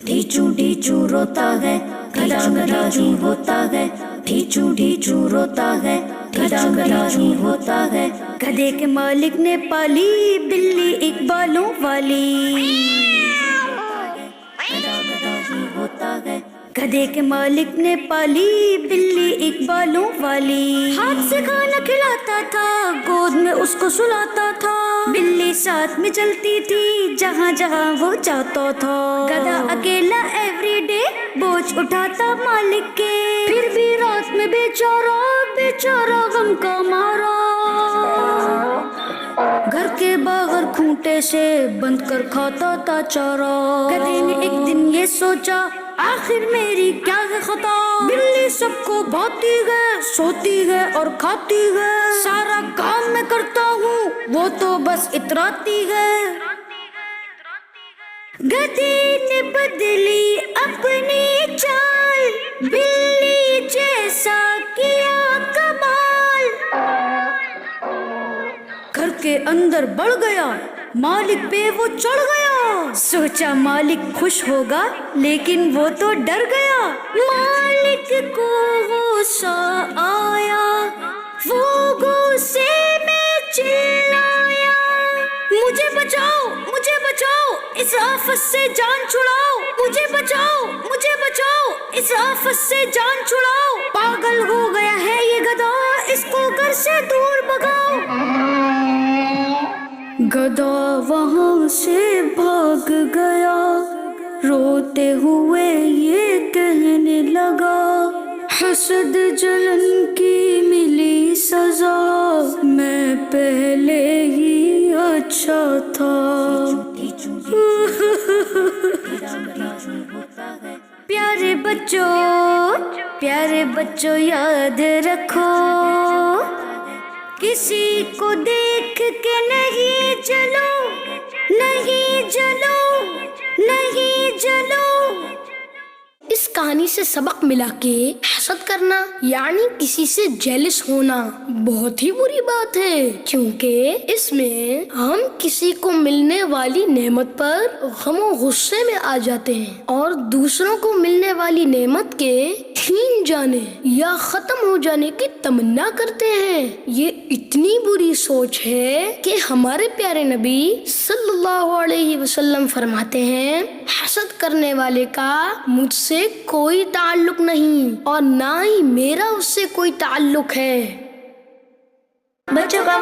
ढीचू ढीचू रोता है, गधा गधा ही होता है। ढीचू ढीचू रोता है, गधा गधा ही होता है। गधे के मालिक ने पाली बिल्ली एक बालों वाली। गधा गधा ही होता है, गधे के मालिक ने पाली बिल्ली एक बालों वाली। हाथ से खाना खिलाता था, गोद में उसको सुलाता था। बिल्ली साथ में चलती थी जहाँ जहाँ वो जाता था। गधा अकेला एवरीडे बोझ उठाता मालिक के, फिर भी रात में बेचारा बेचारा गम का मारा। घर के बाहर खूंटे से बंद कर खाता था चारा। गधे ने एक दिन ये सोचा, आखिर मेरी क्या है खता। बिल्ली सबको भाती है, सोती है और खाती है। सारा काम मैं करता हूँ, वो तो बस इतराती है। गधे ने बदली अपनी चाल, बिल्ली जैसा किया कमाल। घर के अंदर बढ़ गया, मालिक पे वो चढ़ गया। सोचा मालिक खुश होगा, लेकिन वो तो डर गया। मालिक को गुस्सा आया, वो गुस्से में चिल्लाया, मुझे बचाओ मुझे बचाओ, इस आफत से जान छुड़ाओ। मुझे बचाओ मुझे बचाओ, इस आफत से जान छुड़ाओ। पागल हो गया है ये गधा, इसको घर से दूर भगाओ। गधा वहाँ से भाग गया, रोते हुए ये कहने लगा, हसद जलन की मिली सजा, मैं पहले ही अच्छा था। प्यारे बच्चों याद रखो, किसी को देख के नहीं जलो, नहीं जलो, नहीं जलो। इस कहानी से सबक मिला कि हसद करना यानी किसी से जेलस होना बहुत ही बुरी बात है, क्योंकि इसमें हम किसी को मिलने वाली नेमत पर गम और गुस्से में आ जाते हैं और दूसरों को मिलने वाली नेमत के छीन जाने या खत्म हो जाने की तमन्ना करते हैं। ये इतनी बुरी सोच है कि हमारे प्यारे नबी सल्लल्लाहु अलैहि वसल्लम फरमाते हैं, हसद करने वाले का मुझसे कोई ताल्लुक नहीं और ना ही मेरा उससे कोई ताल्लुक है। बच्चों का